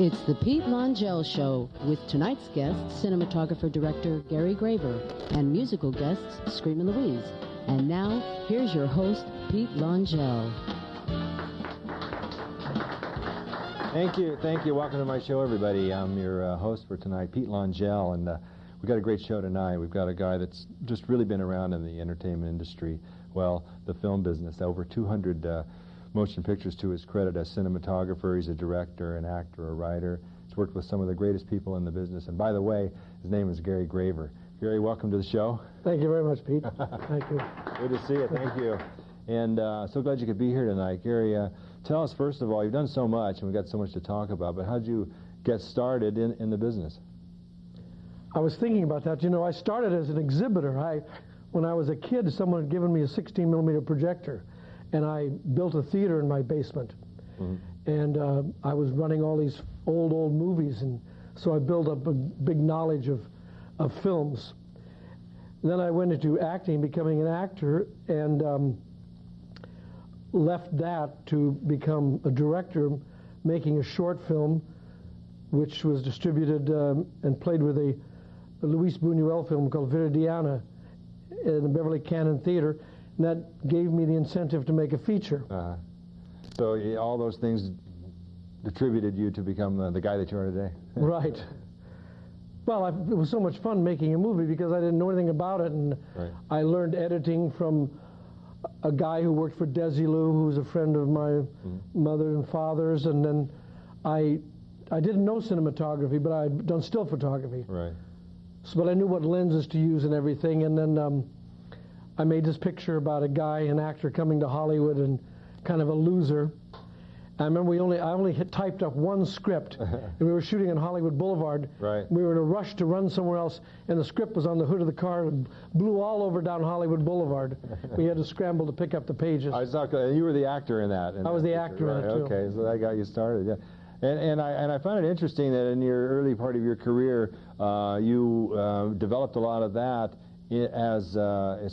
It's the Pete Longell Show with tonight's guests, cinematographer-director Gary Graver, and musical guests, Screamin' Louise. And now, here's your host, Pete Longell. Thank you. Welcome to my show, everybody. I'm your host for tonight, Pete Longell, and we've got a great show tonight. We've got a guy that's just really been around in the entertainment industry, well, the film business, over 200 motion pictures to his credit as cinematographer. He's a director, an actor, a writer. He's worked with some of the greatest people in the business. And by the way, his name is Gary Graver. Gary, welcome to the show. Thank you very much, Pete. Thank you. Good to see you. Thank you. And so glad you could be here tonight. Gary, tell us, first of all, you've done so much, and we've got so much to talk about, but how did you get started in the business? I was thinking about that. You know, I started as an exhibitor. When I was a kid, someone had given me a 16-millimeter projector, and I built a theater in my basement. Mm-hmm. And I was running all these old movies, and so I built up a big knowledge of films. And then I went into acting, becoming an actor, and left that to become a director, making a short film, which was distributed and played with a Luis Buñuel film called Viridiana in the Beverly Cannon Theater. And that gave me the incentive to make a feature. So all those things attributed you to become the guy that you are today. Right. Well, it was so much fun making a movie because I didn't know anything about it, and right. I learned editing from a guy who worked for Desilu, who was a friend of my mother and father's, and then I didn't know cinematography, but I had done still photography. Right. So, but I knew what lenses to use and everything, and then I made this picture about a guy, an actor, coming to Hollywood and kind of a loser. I remember I only had typed up one script, and we were shooting on Hollywood Boulevard. Right. We were in a rush to run somewhere else, and the script was on the hood of the car and blew all over down Hollywood Boulevard. We had to scramble to pick up the pages. You were the actor in that. I was the actor in it, too. Okay, so that got you started, yeah. And I found it interesting that in your early part of your career, you developed a lot of that as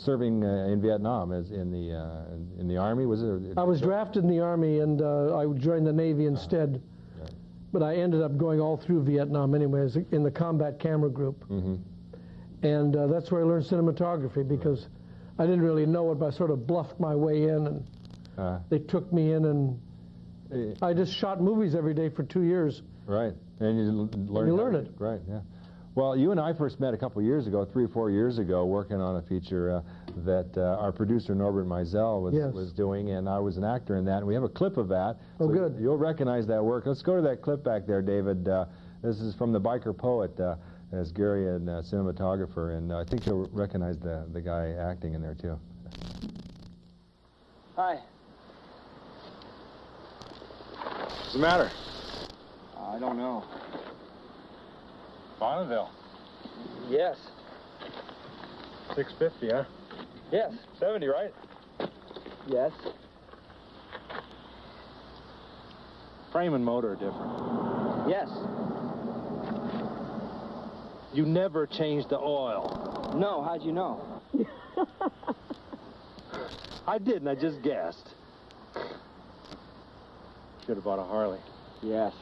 serving in Vietnam, as in the Army, was it? I was drafted in the Army, and I joined the Navy instead. Right. But I ended up going all through Vietnam anyway, in the combat camera group. Mm-hmm. And that's where I learned cinematography, because I didn't really know it, but I sort of bluffed my way in, and they took me in, and I just shot movies every day for 2 years. Right, and you learn it. Right, yeah. Well, you and I first met a couple years ago, 3 or 4 years ago, working on a feature that our producer Norbert Meisel was doing, and I was an actor in that, and we have a clip of that. Oh, so good. You'll recognize that work. Let's go to that clip back there, David. This is from The Biker Poet, as Gary, a cinematographer, and I think you'll recognize the guy acting in there, too. Hi. What's the matter? I don't know. Bonneville. Yes. 650, huh? Yes. 70, right? Yes. Frame and motor are different. Yes. You never changed the oil. No, how'd you know? I didn't, I just guessed. Should have bought a Harley. Yes.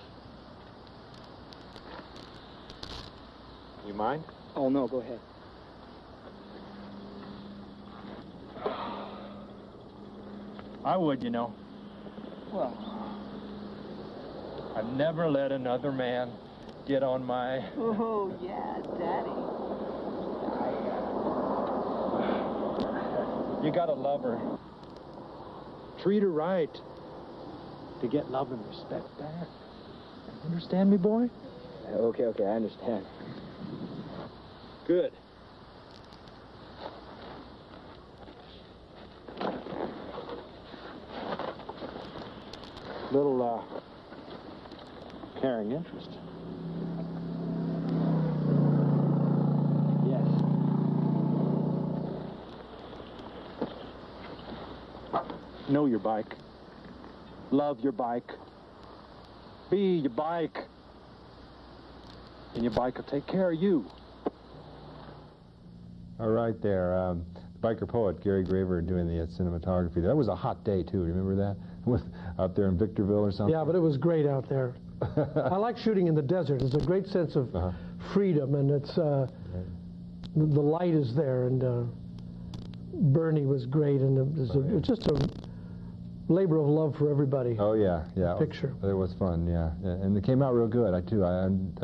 You mind? Oh, no, go ahead. I would, you know. Well, I've never let another man get on my... Oh, yeah, Daddy. You gotta love her. Treat her right. To get love and respect back. Understand me, boy? Okay, I understand. Good. Little carrying interest. Yes. Know your bike. Love your bike. Be your bike. And your bike will take care of you. All right there. Biker Poet, Gary Graver, doing the cinematography. That was a hot day, too. Remember that? Out there in Victorville or something? Yeah, but it was great out there. I like shooting in the desert. It's a great sense of freedom, and it's the light is there, and Bernie was great, and it's just a labor of love for everybody. Oh yeah, yeah. Picture. It was fun, yeah, and it came out real good. I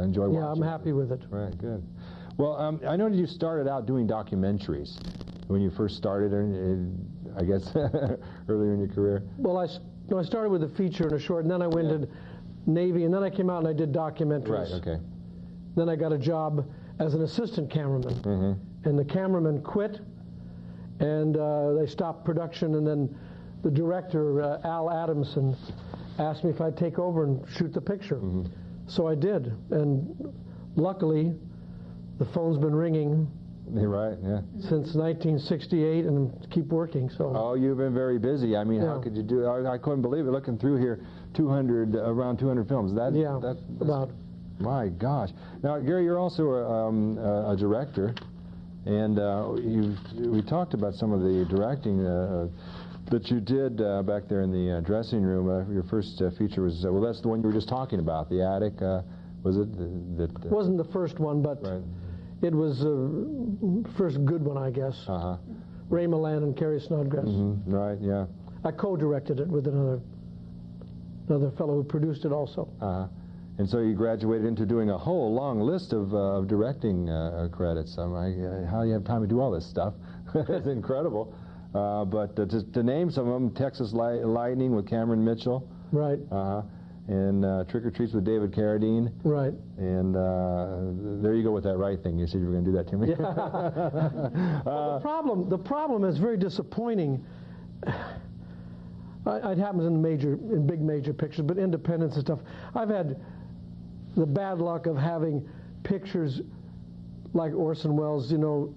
enjoy watching. Yeah, I'm happy with it. Right, good. Well, I know you started out doing documentaries when you first started, I guess, earlier in your career. Well, I started with a feature and a short, and then I went to Navy, and then I came out and I did documentaries. Right, okay. Then I got a job as an assistant cameraman, and the cameraman quit, and they stopped production, and then the director, Al Adamson, asked me if I'd take over and shoot the picture. So I did, and luckily, the phone's been ringing. You're right, yeah. Since 1968, and keep working. So. Oh, you've been very busy. I mean, how could you do it? I couldn't believe it. Looking through here, around 200 films. That's about. My gosh. Now, Gary, you're also a director, and we talked about some of the directing that you did back there in the dressing room. Your first feature was well, that's the one you were just talking about, The Attic. Was it that? Wasn't the first one, but. Right. It was the first good one, I guess. Ray Milland and Cary Snodgrass. Right, yeah. I co-directed it with another fellow who produced it also. And so you graduated into doing a whole long list of directing credits. How do you have time to do all this stuff? It's incredible. But to name some of them, Texas Lightning with Cameron Mitchell. Right. And Trick or Treats with David Carradine. Right. And there you go with that right thing. You said you were going to do that to me. Yeah. Well, the problem is very disappointing. It happens in big major pictures, but independents and stuff. I've had the bad luck of having pictures like Orson Welles,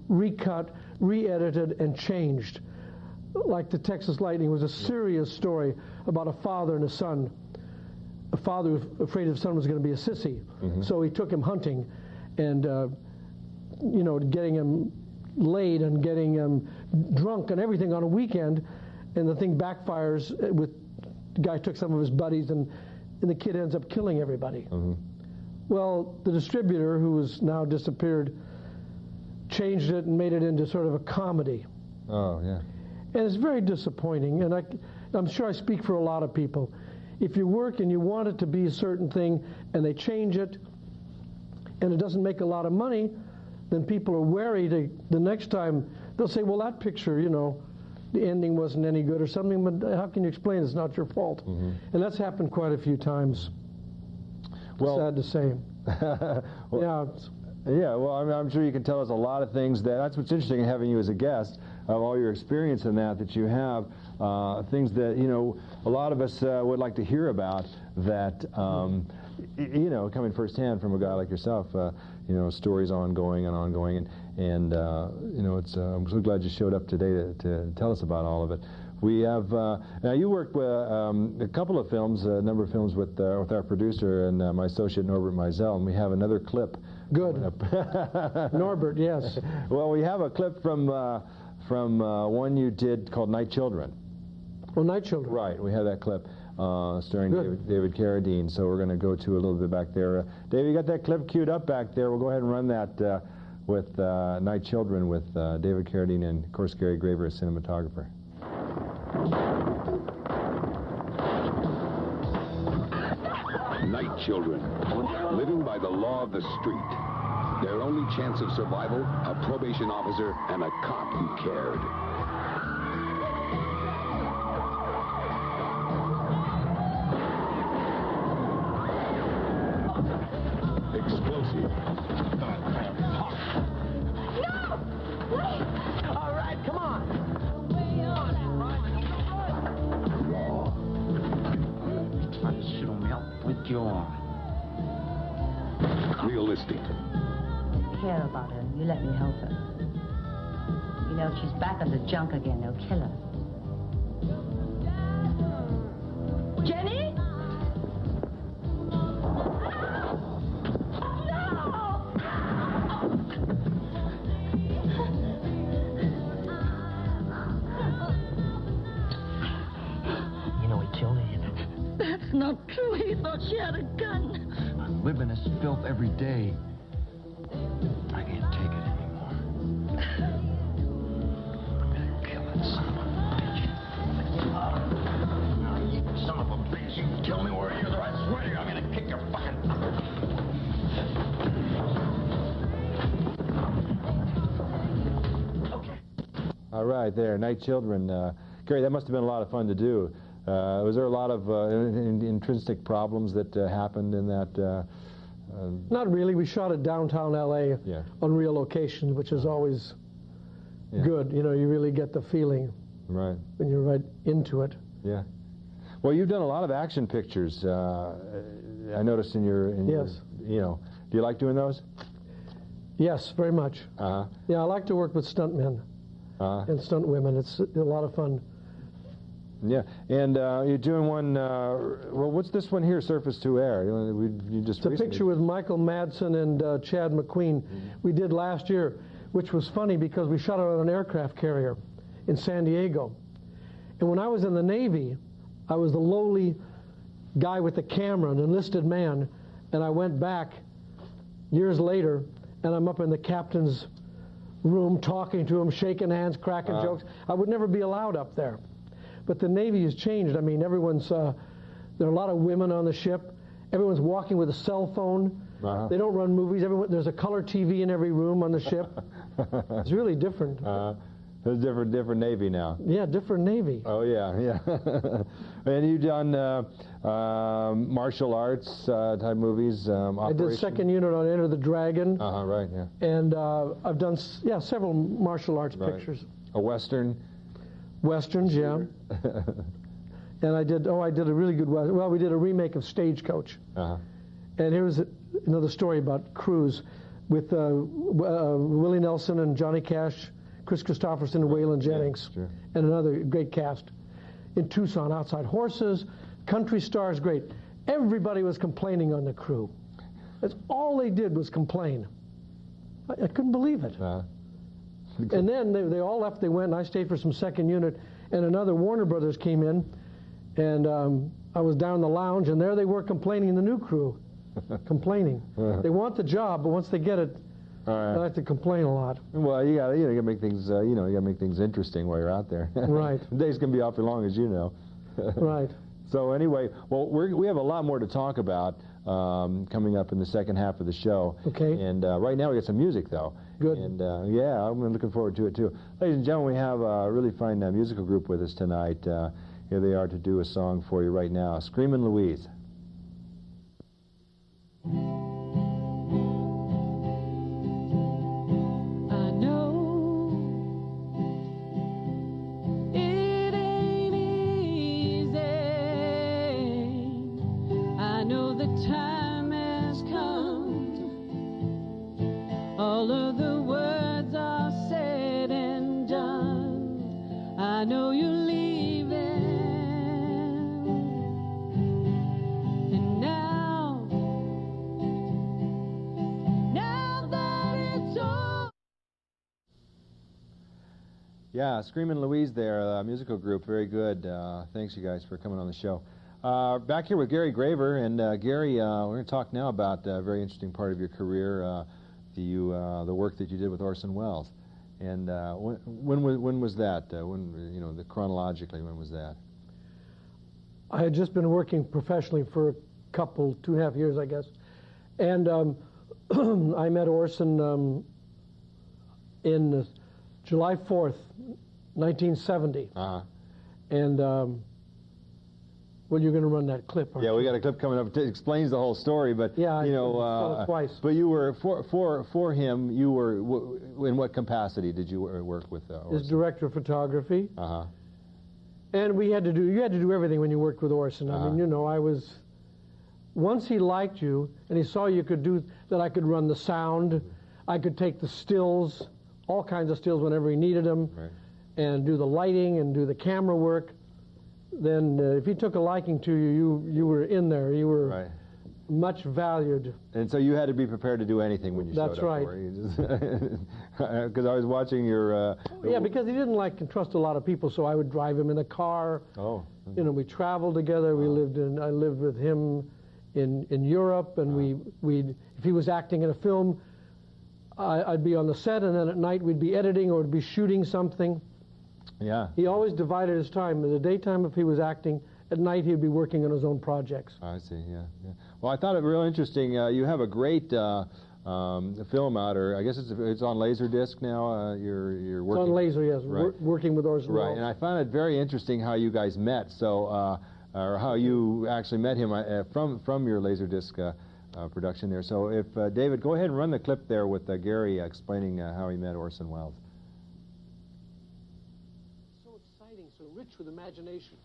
recut, re-edited, and changed. Like the Texas Lightning was a serious story about a father and a son. A father was afraid his son was going to be a sissy, so he took him hunting, and getting him laid and getting him drunk and everything on a weekend, and the thing backfires. The guy took some of his buddies, and the kid ends up killing everybody. Well, the distributor, who has now disappeared, changed it and made it into sort of a comedy. Oh yeah. And it's very disappointing, and I'm sure I speak for a lot of people. If you work and you want it to be a certain thing and they change it and it doesn't make a lot of money, then people are wary the next time. They'll say, well, that picture, the ending wasn't any good or something, but how can you explain it's not your fault? And that's happened quite a few times. Well, sad to say. Yeah, well, I'm sure you can tell us a lot of things. That's what's interesting in having you as a guest, of all your experience in that you have, things that, a lot of us would like to hear about that, coming firsthand from a guy like yourself, stories ongoing, and I'm so glad you showed up today to tell us about all of it. We have, now you worked with a couple of films, a number of films with our producer and my associate Norbert Meisel, and we have another clip. Good. Norbert, yes. Well, we have a clip from one you did called Night Children. Oh, Night Children. Right, we have that clip starring David Carradine, so we're going to go to a little bit back there. Dave, you got that clip queued up back there. We'll go ahead and run that with Night Children with David Carradine and, of course, Gary Graver as cinematographer. Night children, living by the law of the street. Their only chance of survival, a probation officer and a cop who cared. Explosive. No! Wait! All right, come on. Raw. She'll melt with joy. Realistic. I care about her. You let me help her. If she's back on the junk again, they'll kill her. Jenny? He killed her. That's not true. He thought she had a gun. live in this filth every day. I can't take it anymore. I'm gonna kill that son of a bitch. You son of a bitch, you kill me where you're there. I swear to you, I'm gonna kick your fucking... All right, there, Night Children. Gary, that must have been a lot of fun to do. Was there a lot of intrinsic problems that happened in that? Not really. We shot it downtown L.A. On real location, which is always good. You know, you really get the feeling when you're right into it. Yeah. Well, you've done a lot of action pictures. I noticed in your, you know, do you like doing those? Yes, very much. Yeah, I like to work with stuntmen. And stunt women. It's a lot of fun. Yeah, and you're doing one, well, what's this one here, Surface to Air? You just it's a picture with Michael Madsen and Chad McQueen. We did last year, which was funny because we shot it on an aircraft carrier in San Diego. And when I was in the Navy, I was the lowly guy with the camera, an enlisted man, and I went back years later, and I'm up in the captain's room talking to him, shaking hands, cracking jokes. I would never be allowed up there. But the Navy has changed. I mean, everyone's, there are a lot of women on the ship. Everyone's walking with a cell phone. They don't run movies. There's a color TV in every room on the ship. It's really different. There's different Navy now. Yeah, different Navy. Oh, yeah. And you've done martial arts type movies. I did second unit on Enter the Dragon. Right, yeah. And I've done, several martial arts pictures. A Western? Westerns, yeah. And I did a really good Western. Well, we did a remake of Stagecoach. And here's another story about Cruise with Willie Nelson and Johnny Cash, Chris Christopherson and Waylon Jennings, and another great cast in Tucson. Outside Horses, Country Stars, great. Everybody was complaining on the crew. That's all they did was complain. I couldn't believe it. And then they all left. They went, and I stayed for some second unit. And another Warner Brothers came in, and I was down in the lounge, and there they were complaining. The new crew, complaining. They want the job, but once they get it, they have to complain a lot. Well, you gotta make things, you gotta make things interesting while you're out there. Right. The days can be awfully long, as you know. Right. So anyway, well, we have a lot more to talk about coming up in the second half of the show. Okay. And right now we got some music, though. Good. And yeah, I'm looking forward to it too. Ladies and gentlemen, we have a really fine musical group with us tonight. Here they are to do a song for you right now. Screamin' Louise. All of the words are said and done. I know you're leaving. And now that it's all. Yeah, Screamin' Louise there, musical group, very good. Thanks, you guys, for coming on the show. Back here with Gary Graver, and Gary, we're going to talk now about a very interesting part of your career, the work that you did with Orson Welles. And when was that? Chronologically, when was that? I had just been working professionally for a couple, 2.5 years, I guess. And I met Orson in July 4th, 1970. And well, you're going to run that clip, aren't you? Yeah, we got a clip coming up. It explains the whole story, but yeah, you know, twice. But you were for him. You were in what capacity did you work with Orson? As director of photography. And you had to do everything when you worked with Orson. I mean, you know, once he liked you and he saw you could do that, I could run the sound, I could take the stills, all kinds of stills whenever he needed them, and do the lighting and do the camera work. Then if he took a liking to you, you were in there. You were much valued. And so you had to be prepared to do anything when you showed up. That's right. Because I was watching your... yeah, because he didn't like to trust a lot of people, so I would drive him in a car. Oh. You know, we traveled together. I lived with him in Europe, and if he was acting in a film, I'd be on the set, and then at night we'd be editing or we'd be shooting something. Yeah. He always divided his time. In the daytime, if he was acting, at night he'd be working on his own projects. I see, yeah. Well, I thought it real interesting. You have a great film out, or I guess it's on Laserdisc now. You're working. It's on Laser, yes. Right. Working with Orson Welles. Right, and I found it very interesting how you guys met. So, or how you actually met him from your Laserdisc production there. So, if David, go ahead and run the clip there with Gary explaining how he met Orson Welles. So exciting, so rich with imagination.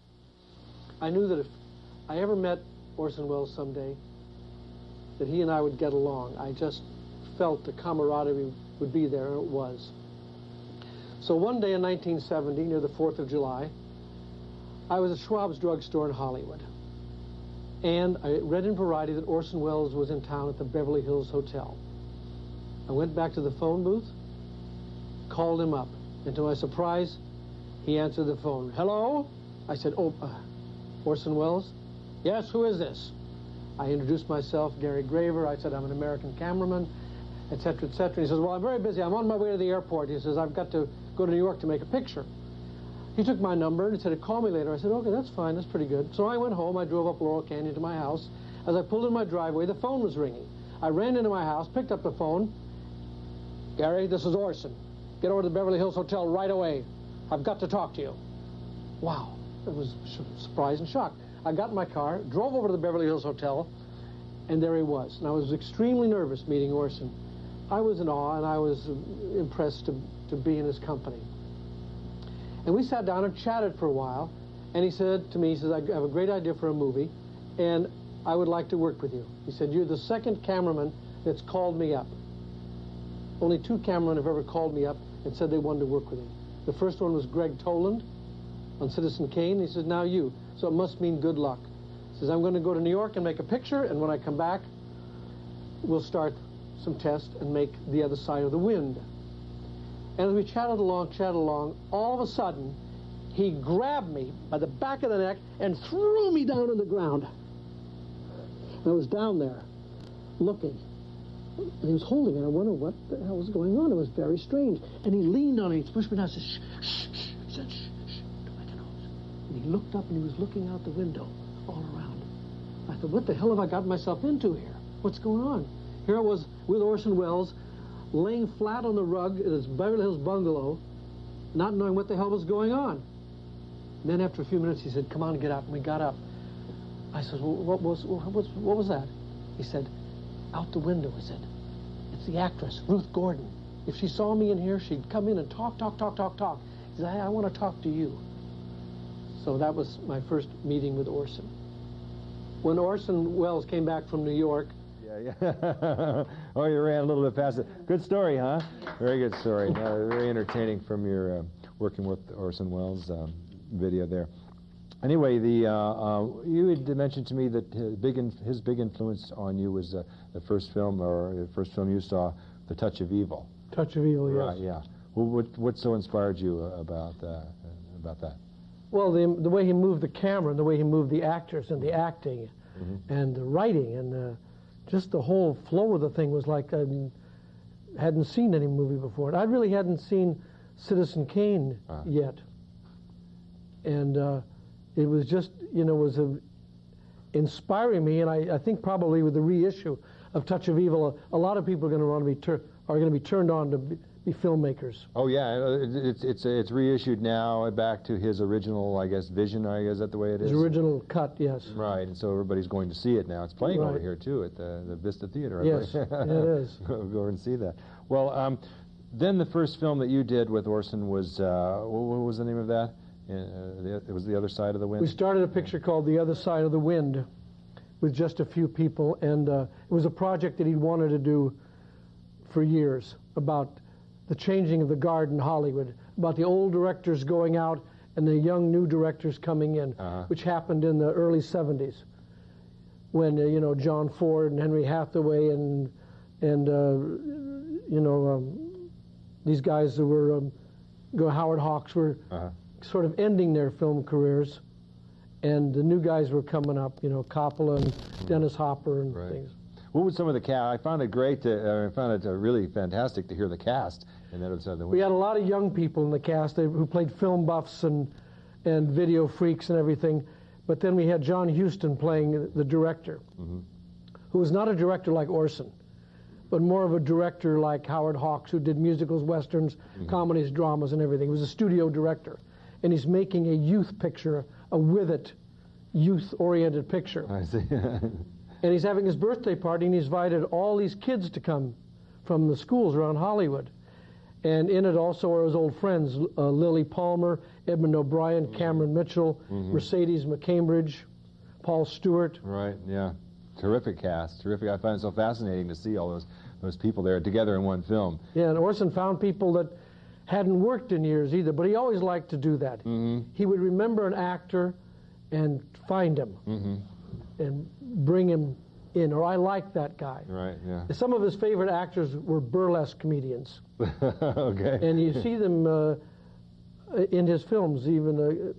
I knew that if I ever met Orson Welles someday, that he and I would get along. I just felt the camaraderie would be there, and it was. So one day in 1970, near the 4th of July, I was at Schwab's drugstore in Hollywood. And I read in Variety that Orson Welles was in town at the Beverly Hills Hotel. I went back to the phone booth, called him up, and to my surprise, he answered the phone. Hello? I said, Orson Welles? Yes, who is this? I introduced myself, Gary Graver. I said, I'm an American cameraman, et cetera, et cetera. He says, well, I'm very busy. I'm on my way to the airport. He says, I've got to go to New York to make a picture. He took my number and he said, call me later. I said, okay, that's fine. That's pretty good. So I went home. I drove up Laurel Canyon to my house. As I pulled in my driveway, the phone was ringing. I ran into my house, picked up the phone. Gary, this is Orson. Get over to the Beverly Hills Hotel right away. I've got to talk to you. Wow. It was surprise and shock. I got in my car, drove over to the Beverly Hills Hotel, and there he was. And I was extremely nervous meeting Orson. I was in awe, and I was impressed to be in his company. And we sat down and chatted for a while, and he said to me, he says, I have a great idea for a movie, and I would like to work with you. He said, you're the second cameraman that's called me up. Only 2 cameramen have ever called me up and said they wanted to work with me. The first one was Greg Toland on Citizen Kane. He says, now you. So it must mean good luck. He says, I'm going to go to New York and make a picture, and when I come back, we'll start some tests and make The Other Side of the Wind. And as we chatted along, all of a sudden, he grabbed me by the back of the neck and threw me down on the ground. And I was down there, looking. And he was holding it. I wondered what the hell was going on. It was very strange. And he leaned on me. He pushed me down and said, shh, shh, shh. He said, shh, shh, don't make a noise. And he looked up and he was looking out the window all around. I thought, what the hell have I gotten myself into here? What's going on? Here I was with Orson Welles, laying flat on the rug in his Beverly Hills bungalow, not knowing what the hell was going on. And then after a few minutes, he said, come on, get up. And we got up. I said, well, what was that? He said, out the window, he said, it's the actress, Ruth Gordon. If she saw me in here, she'd come in and talk. He said, I want to talk to you. So that was my first meeting with Orson. When Orson Welles came back from New York, oh, you ran a little bit past it. Good story, huh? Very good story. Very entertaining from your working with Orson Welles video there. Anyway, you had mentioned to me that his big influence on you was the first film you saw, The Touch of Evil. Touch of Evil, yes. Right, yeah. Well, what so inspired you about that? Well, the way he moved the camera and the way he moved the actors and the acting and the writing and just the whole flow of the thing was like I hadn't seen any movie before. I really hadn't seen Citizen Kane yet. And it was just, inspiring me, and I think probably with the reissue of Touch of Evil, a lot of people are going to be turned on to be filmmakers. Oh yeah, it's reissued now back to his original, I guess, vision. Is that the way it is? His original cut, yes. Right, and so everybody's going to see it now. It's playing over here too at the Vista Theater. Yes, it is. Go over and see that. Well, then the first film that you did with Orson was what was the name of that? It was The Other Side of the Wind. We started a picture called The Other Side of the Wind with just a few people, and it was a project that he'd wanted to do for years about the changing of the guard in Hollywood, about the old directors going out and the young new directors coming in, which happened in the early 70s when, John Ford and Henry Hathaway and these guys who were, Howard Hawks were sort of ending their film careers. and the new guys were coming up, you know, Coppola and Dennis Hopper and things. What was some of the cast? I found it great. I found it really fantastic to hear the cast. And that was, we had a lot of young people in the cast who played film buffs and video freaks and everything. But then we had John Huston playing the director, who was not a director like Orson, but more of a director like Howard Hawks, who did musicals, westerns, comedies, dramas, and everything. He was a studio director. And he's making a youth picture, a with it, youth-oriented picture. I see. And he's having his birthday party, and he's invited all these kids to come from the schools around Hollywood. And in it also are his old friends, Lily Palmer, Edmund O'Brien, Cameron Mitchell, Mercedes McCambridge, Paul Stewart. Right, yeah. Terrific cast, terrific. I find it so fascinating to see all those people there together in one film. Yeah, and Orson found people that hadn't worked in years either, but he always liked to do that. He would remember an actor and find him and bring him in, or I like that guy. Right, yeah. Some of his favorite actors were burlesque comedians. Okay. And you see them in his films, even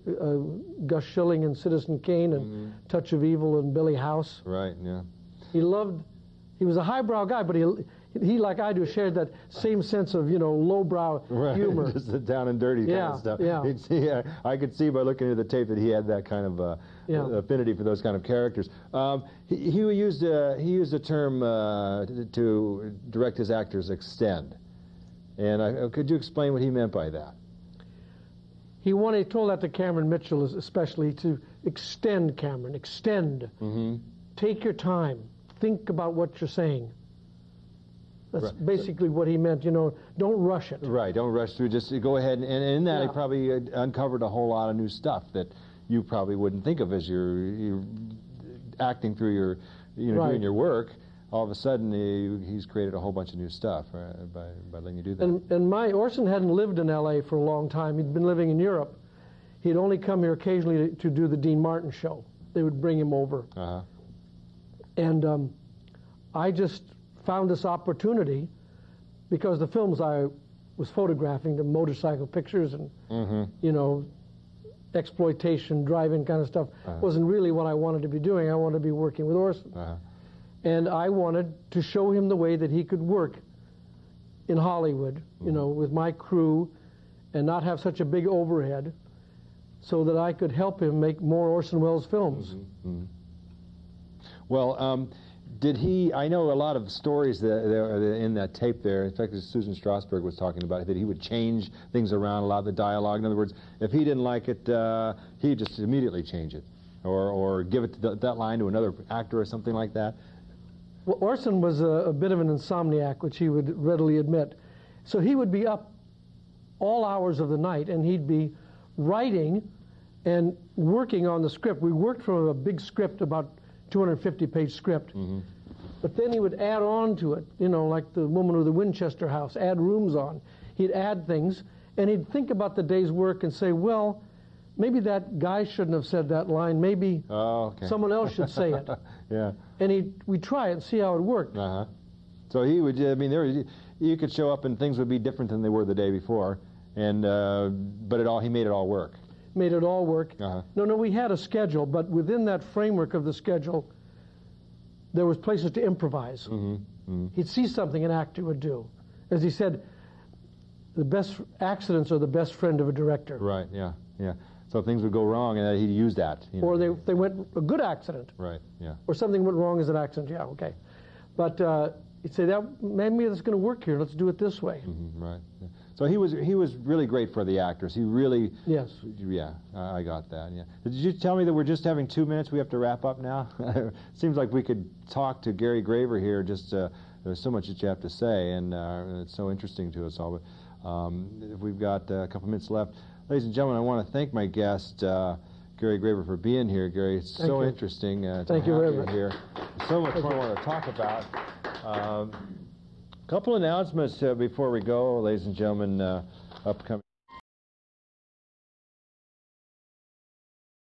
Gus Schilling and Citizen Kane and Touch of Evil and Billy House. Right, yeah. He was a highbrow guy, but he, like I do, shared that same sense of, you know, lowbrow humor. Just the down and dirty kind of stuff. Yeah. I could see by looking at the tape that he had that kind of affinity for those kind of characters. He used a term to direct his actors, extend. And could you explain what he meant by that? He told that to Cameron Mitchell especially, to extend, Cameron, extend. Take your time. Think about what you're saying. That's basically what he meant, you know, don't rush it. Right, don't rush through, just go ahead, and in that he probably uncovered a whole lot of new stuff that you probably wouldn't think of as you're acting through your, doing your work. All of a sudden, he's created a whole bunch of new stuff by letting you do that. And Orson hadn't lived in L.A. for a long time. He'd been living in Europe. He'd only come here occasionally to do the Dean Martin show. They would bring him over. And I just found this opportunity because the films I was photographing, the motorcycle pictures and, you know, exploitation, drive-in kind of stuff, wasn't really what I wanted to be doing. I wanted to be working with Orson. And I wanted to show him the way that he could work in Hollywood, you know, with my crew and not have such a big overhead so that I could help him make more Orson Welles films. Well, did he, I know a lot of stories that are in that tape there. In fact, Susan Strasberg was talking about it, that he would change things around, a lot of the dialogue. In other words, if he didn't like it, he'd just immediately change it or give it that line to another actor or something like that. Well, Orson was a bit of an insomniac, which he would readily admit. So he would be up all hours of the night, and he'd be writing and working on the script. We worked from a big script, about 250-page script. But then he would add on to it, you know, like the Woman with the Winchester House, add rooms on. He'd add things, and he'd think about the day's work and say, well, maybe that guy shouldn't have said that line. Maybe someone else should say it. And we'd try it and see how it worked. So he would, I mean, you could show up and things would be different than they were the day before, and but he made it all work. Made it all work. No, we had a schedule, but within that framework of the schedule, there was places to improvise. He'd see something an actor would do. As he said, the best accidents are the best friend of a director. Right, yeah. So things would go wrong, and he'd use that. Or they went a good accident. Right, yeah. Or something went wrong as an accident, yeah, okay. But he'd say, maybe that's going to work here, let's do it this way. Right. Yeah. So he was really great for the actors. He really... Yes. Yeah, I got that, yeah. Did you tell me that we're just having 2 minutes? We have to wrap up now? Seems like we could talk to Gary Graver here. Just there's so much that you have to say, and it's so interesting to us all. But if we've got a couple minutes left. Ladies and gentlemen, I want to thank my guest, Gary Graver, for being here. Gary, it's so interesting to have you here. So much more I want to talk about. Couple announcements before we go, ladies and gentlemen, upcoming.